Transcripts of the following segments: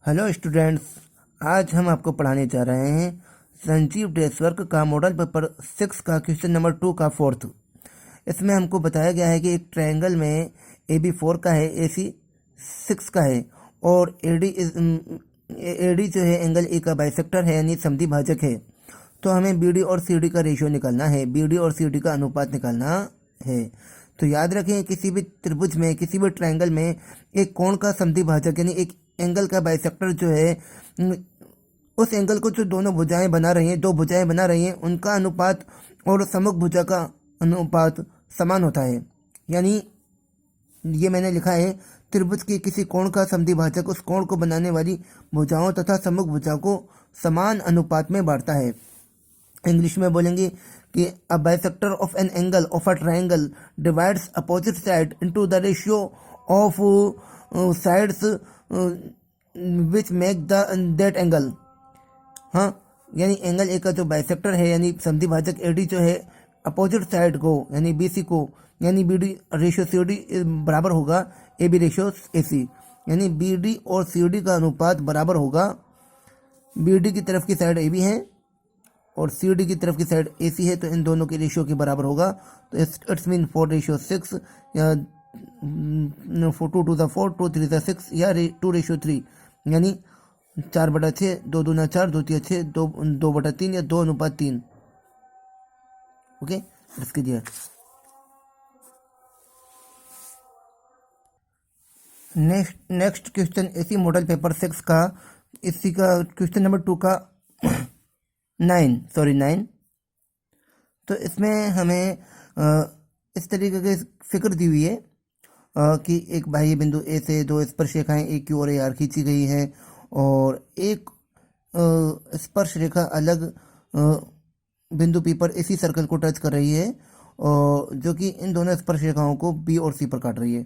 Hello students, आज हम आपको पढ़ाने जा रहे हैं संजीव ड्रेसवर्क का मॉडल पेपर 6 का क्वेश्चन नंबर 2 का फोर्थ। इसमें हमको बताया गया है कि एक ट्रायंगल में AB 4 का है, AC 6 का है और AD जो है एंगल ए का बाइसेक्टर है यानी समद्वि भाजक है। तो हमें BD और CD का रेशियो निकालना है, BD और CD का अनुपात निकालना है। तो याद रखें, किसी भी त्रिभुज में, किसी भी ट्रायंगल में एक कोण का समद्वि भाजक यानी एक एंगल का बाइसेक्टर जो है, उस एंगल को जो दोनों भुजाएं बना रही हैं, दो भुजाएं बना रही हैं, उनका अनुपात और सम्मुख भुजा का अनुपात समान होता है। यानी ये मैंने लिखा है, त्रिभुज के किसी कोण का समद्वि भाजक उस कोण को बनाने वाली भुजाओं तथा सम्मुख भुजा को समान अनुपात में बांटता है। इंग्लिश में बोलेंगे कि a bisector of an angle of a triangle divides opposite side into the ratio of sides which make the that angle. हाँ, यानी एंगल ए का जो बाइसेक्टर है यानी समद्वि भाजक AD जो है, अपोजिट साइड को यानी BC को यानी BD रेशियो CD बराबर होगा AB रेशियो AC। यानी BD और CD का अनुपात बराबर होगा, BD की तरफ की साइड AB है और CD की तरफ की साइड AC है, तो इन दोनों के रेशियो के बराबर होगा। तो इट्स मीन 4:6 या 2 to the 4, 2 3 6 या 2:3 यानी 4/6, 2 दूना 4, 2 तिया 6, 2/3 या 2:3। Okay, it's clear. Next question इसी मॉडल पेपर 6 का, इसी का क्वेश्चन नंबर 2 का 9। तो इसमें हमें इस तरीके की फिक्र दी हुई है कि एक बाह्य बिंदु ए से दो स्पर्श रेखाएं AQ और AR खींची गई है और एक स्पर्श रेखा अलग बिंदु P पर इसी सर्कल को टच कर रही है और जो कि इन दोनों स्पर्श रेखाओं को B और C पर काट रही है।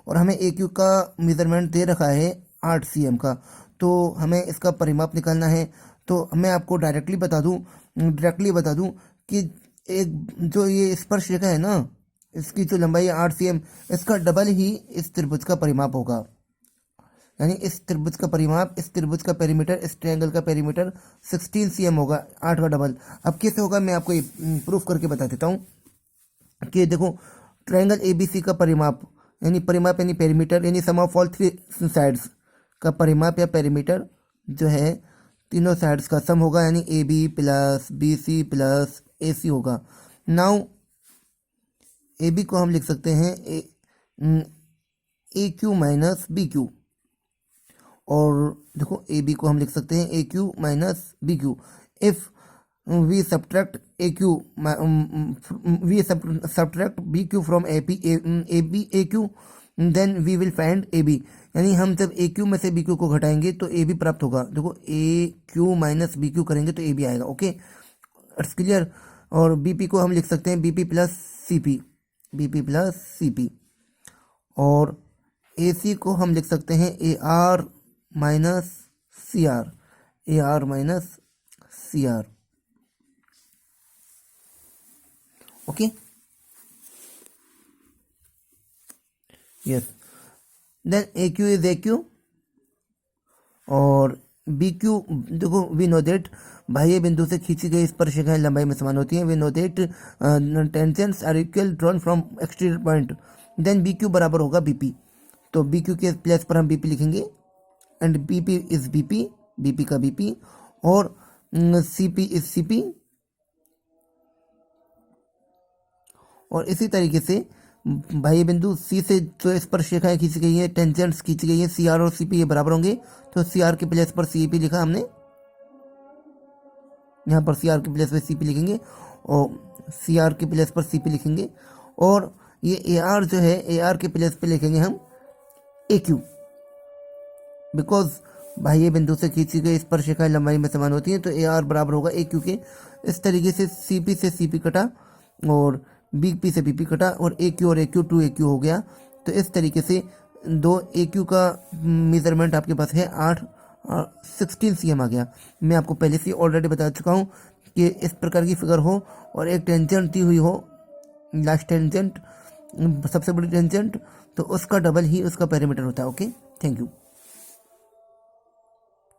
और हमें AQ का मेजरमेंट दे रखा है 8 cm का, तो हमें इसका परिमाप निकालना है। तो मैं आपको डायरेक्टली बता दूं कि एक जो ये स्पर्श रेखा है ना, इसकी जो लंबाई है 8 cm, इसका डबल ही इस त्रिभुज का परिमाप होगा। यानी इस त्रिभुज का परिमाप, इस त्रिभुज का पेरीमीटर, इस ट्रायंगल का पेरीमीटर 16 cm होगा, 8 का डबल। अब कैसे होगा मैं आपको प्रूफ करके बता देता हूँ कि देखो, ट्रायंगल ABC का परिमाप यानी पेरीमीटर यानी सम ऑफ ऑल 3 साइड्स का परिमाप या पेरीमीटर जो है तीनों साइड्स का सम होगा, यानी AB plus BC plus AC होगा। नाउ AB को हम लिख सकते हैं AQ माइनस BQ, और देखो AB को हम लिख सकते हैं AQ minus BQ। If we subtract BQ from AQ then we will find AB। यानी हम जब AQ में से BQ को घटाएंगे तो AB प्राप्त होगा। देखो, AQ माइनस BQ करेंगे तो AB आएगा। Okay, it's clear. और BP को हम लिख सकते हैं BP प्लस CP, और AC को हम लिख सकते हैं AR minus CR। Okay, yes. Then AQ is AQ और BQ, देखो, वी नो देट बाह्य बिंदु से खींची गई स्पर्श रेखाएं लंबाई में समान होती हैं। We know that tangents are equal drawn from exterior point. Then BQ बराबर होगा BP, तो BQ के प्लेस पर हम BP लिखेंगे एंड BP इज BP का BP और CP इज CP। और इसी तरीके से बाह्य बिंदु C से जो स्पर्श रेखाएं खींची गई है, टेंजेंट्स खींची गई है, CR और CP ये बराबर होंगे, तो CR के प्लेस पर CP लिखा हमने, यहाँ पर CR के प्लेस पर CP लिखेंगे और CR के प्लेस पर CP लिखेंगे, और ये AR जो है, AR के प्लेस पर लिखेंगे हम AQ, बिकॉज बाह्य बिंदु से खींची गई स्पर्श रेखाएं लंबाई में समान होती हैं, तो AR बराबर होगा AQ के। इस तरीके से CP से CP कटा और BP से BP कटा और AQ और AQ 2AQ हो गया। तो इस तरीके से दो AQ का मेजरमेंट आपके पास है 16 cm आ गया। मैं आपको पहले से ऑलरेडी बता चुका हूँ कि इस प्रकार की फिगर हो और एक टेंजेंट दी हुई हो, लास्ट टेंजेंट, सबसे बड़ी टेंजेंट, तो उसका डबल ही उसका पेरीमीटर होता है। Okay, thank you.